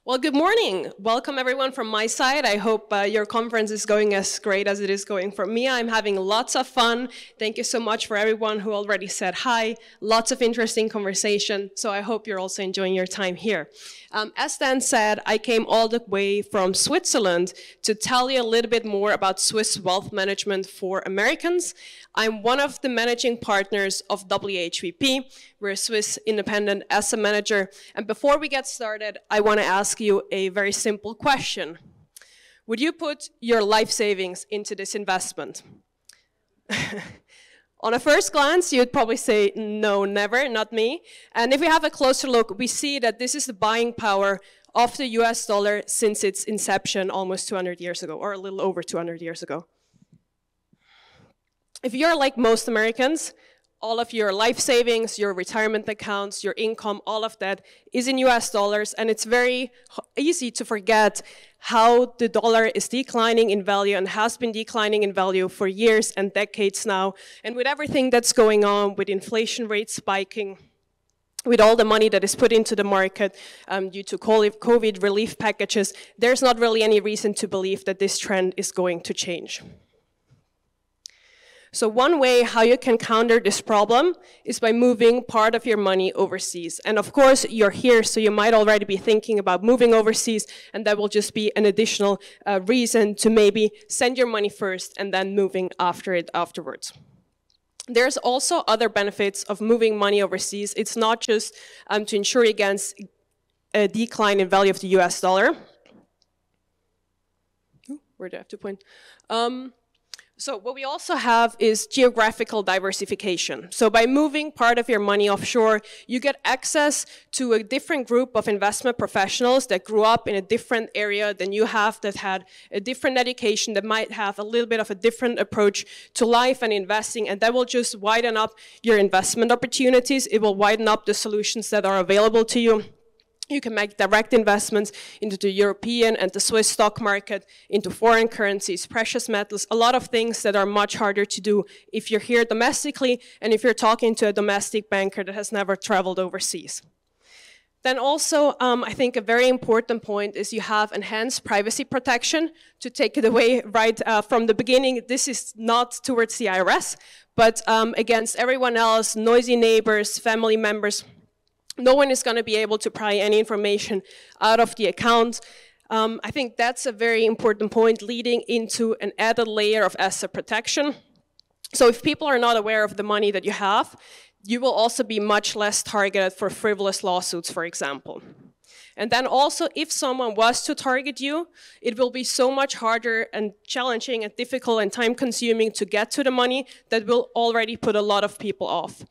Well, good morning. Welcome everyone from my side. I hope your conference is going as great as it is going for me. I'm having lots of fun. Thank you so much for everyone who already said hi. Lots of interesting conversation. So I hope you're also enjoying your time here. As Dan said, I came all the way from Switzerland to tell you a little bit more about Swiss wealth management for Americans. I'm one of the managing partners of WHVP. We're a Swiss independent asset manager. And before we get started, I want to ask you a very simple question. Would you put your life savings into this investment? On a first glance, you'd probably say, no, never, not me. And if we have a closer look, we see that this is the buying power of the US dollar since its inception almost 200 years ago, or a little over 200 years ago. If you're like most Americans, all of your life savings, your retirement accounts, your income, all of that is in US dollars, and it's very easy to forget how the dollar is declining in value and has been declining in value for years and decades now. And with everything that's going on, with inflation rates spiking, with all the money that is put into the market due to COVID relief packages, there's not really any reason to believe that this trend is going to change. So one way how you can counter this problem is by moving part of your money overseas. And of course, you're here, so you might already be thinking about moving overseas, and that will just be an additional reason to maybe send your money first and then moving afterwards. There's also other benefits of moving money overseas. It's not just to insure against a decline in value of the US dollar. Where do I have to point? So what we also have is geographical diversification. So by moving part of your money offshore, you get access to a different group of investment professionals that grew up in a different area than you have, that had a different education, that might have a little bit of a different approach to life and investing, and that will just widen up your investment opportunities. It will widen up the solutions that are available to you. You can make direct investments into the European and the Swiss stock market, into foreign currencies, precious metals, a lot of things that are much harder to do if you're here domestically and if you're talking to a domestic banker that has never traveled overseas. Then also, I think a very important point is you have enhanced privacy protection. To take it away right from the beginning, this is not towards the IRS, but against everyone else, noisy neighbors, family members. No one is going to be able to pry any information out of the account. I think that's a very important point, leading into an added layer of asset protection. So if people are not aware of the money that you have, you will also be much less targeted for frivolous lawsuits, for example. And then also, if someone was to target you, it will be so much harder and challenging and difficult and time-consuming to get to the money that will already put a lot of people off.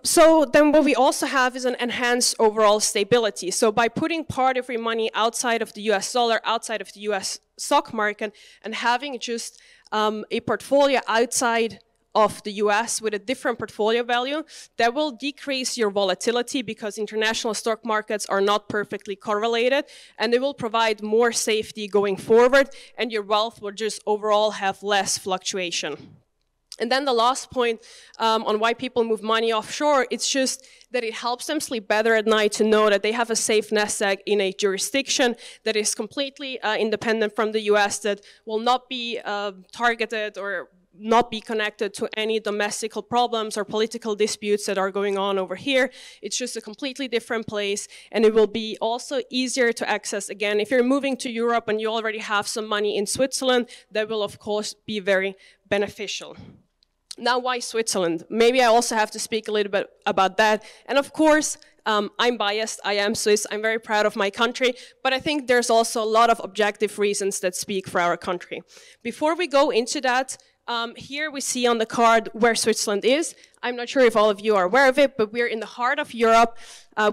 So then what we also have is an enhanced overall stability. So by putting part of your money outside of the US dollar, outside of the US stock market, and having just a portfolio outside of the US with a different portfolio value, that will decrease your volatility because international stock markets are not perfectly correlated, and it will provide more safety going forward, and your wealth will just overall have less fluctuation. And then the last point on why people move money offshore, it's just that it helps them sleep better at night to know that they have a safe nest egg in a jurisdiction that is completely independent from the US, that will not be targeted or not be connected to any domestic problems or political disputes that are going on over here. It's just a completely different place, and it will be also easier to access. Again, if you're moving to Europe and you already have some money in Switzerland, that will of course be very beneficial. Now, why Switzerland? Maybe I also have to speak a little bit about that. And of course, I'm biased, I am Swiss, I'm very proud of my country, but I think there's also a lot of objective reasons that speak for our country. Before we go into that, here we see on the card where Switzerland is. I'm not sure if all of you are aware of it, but we're in the heart of Europe.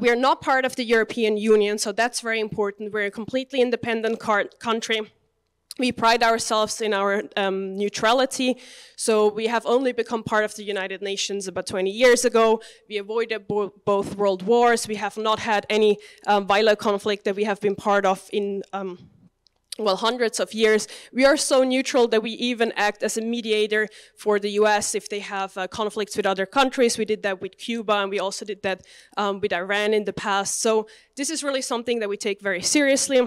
We are not part of the European Union, so that's very important. We're a completely independent country. We pride ourselves in our neutrality, so we have only become part of the United Nations about 20 years ago. We avoided both world wars. We have not had any violent conflict that we have been part of in well, hundreds of years. We are so neutral that we even act as a mediator for the US if they have conflicts with other countries. We did that with Cuba, and we also did that with Iran in the past. So this is really something that we take very seriously.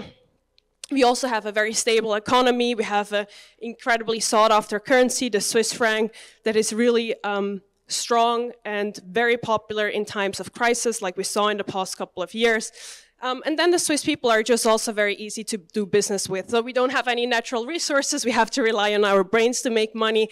We also have a very stable economy. We have an incredibly sought-after currency, the Swiss franc, that is really strong and very popular in times of crisis, like we saw in the past couple of years. And then the Swiss people are just also very easy to do business with. So we don't have any natural resources. We have to rely on our brains to make money.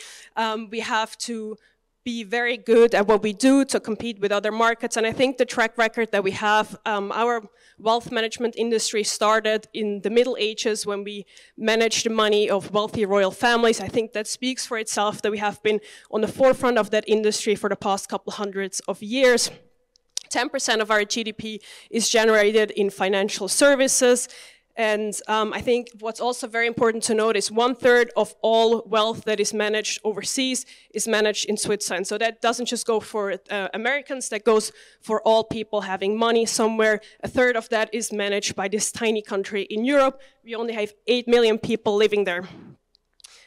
We have to be very good at what we do to compete with other markets. And I think the track record that we have, our wealth management industry started in the Middle Ages when we managed the money of wealthy royal families. I think that speaks for itself that we have been on the forefront of that industry for the past couple hundreds of years. 10% of our GDP is generated in financial services. And I think what's also very important to note is 1/3 of all wealth that is managed overseas is managed in Switzerland. So that doesn't just go for Americans, that goes for all people having money somewhere. 1/3 of that is managed by this tiny country in Europe. We only have 8 million people living there.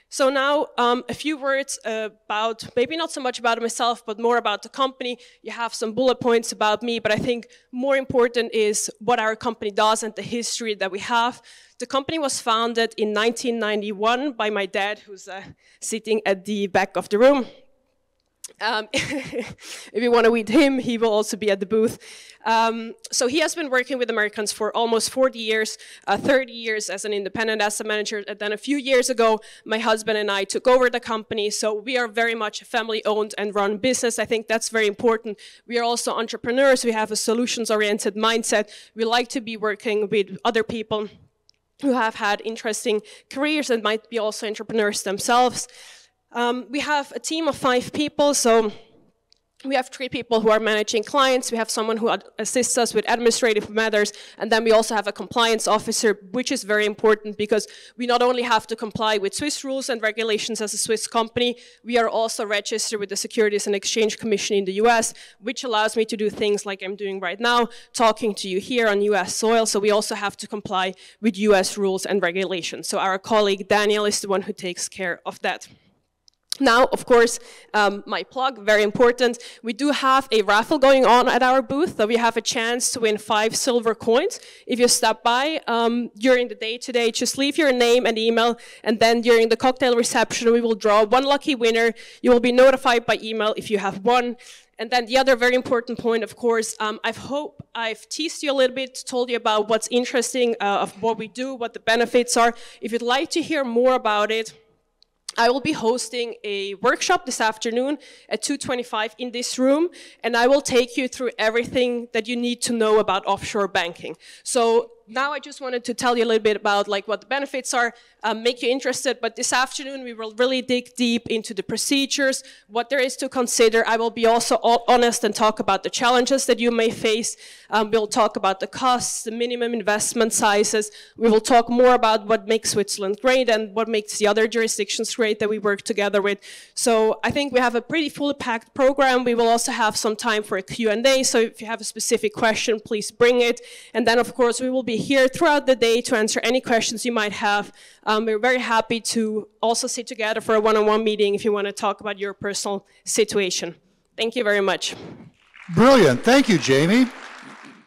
So now, a few words about, maybe not so much about myself, but more about the company. You have some bullet points about me, but I think more important is what our company does and the history that we have. The company was founded in 1991 by my dad, who's sitting at the back of the room. If you want to meet him, he will also be at the booth. So he has been working with Americans for almost 40 years, 30 years as an independent asset manager. And then a few years ago, my husband and I took over the company. So we are very much a family-owned and run business. I think that's very important. We are also entrepreneurs. We have a solutions-oriented mindset. We like to be working with other people who have had interesting careers and might be also entrepreneurs themselves. We have a team of 5 people, so we have 3 people who are managing clients. We have someone who assists us with administrative matters, and then we also have a compliance officer, which is very important because we not only have to comply with Swiss rules and regulations as a Swiss company, we are also registered with the Securities and Exchange Commission in the US, which allows me to do things like I'm doing right now, talking to you here on US soil. So we also have to comply with US rules and regulations. So our colleague Daniel is the one who takes care of that. Now, of course, my plug, very important. We do have a raffle going on at our booth, so we have a chance to win 5 silver coins. If you stop by during the day today, just leave your name and email, and then during the cocktail reception, we will draw 1 lucky winner. You will be notified by email if you have won. And then the other very important point, of course, I hope I've teased you a little bit, told you about what's interesting of what we do, what the benefits are. If you'd like to hear more about it, I will be hosting a workshop this afternoon at 2:25 in this room, and I will take you through everything that you need to know about offshore banking. So now I just wanted to tell you a little bit about what the benefits are, make you interested, but this afternoon we will really dig deep into the procedures, what there is to consider. I will be also honest and talk about the challenges that you may face. We'll talk about the costs, the minimum investment sizes. We will talk more about what makes Switzerland great and what makes the other jurisdictions great that we work together with. So I think we have a pretty fully packed program. We will also have some time for a Q&A, so if you have a specific question, please bring it. And then, of course, we will be here throughout the day to answer any questions you might have. We're very happy to also sit together for a one-on-one meeting if you want to talk about your personal situation. Thank you very much. Brilliant. Thank you, Jamie.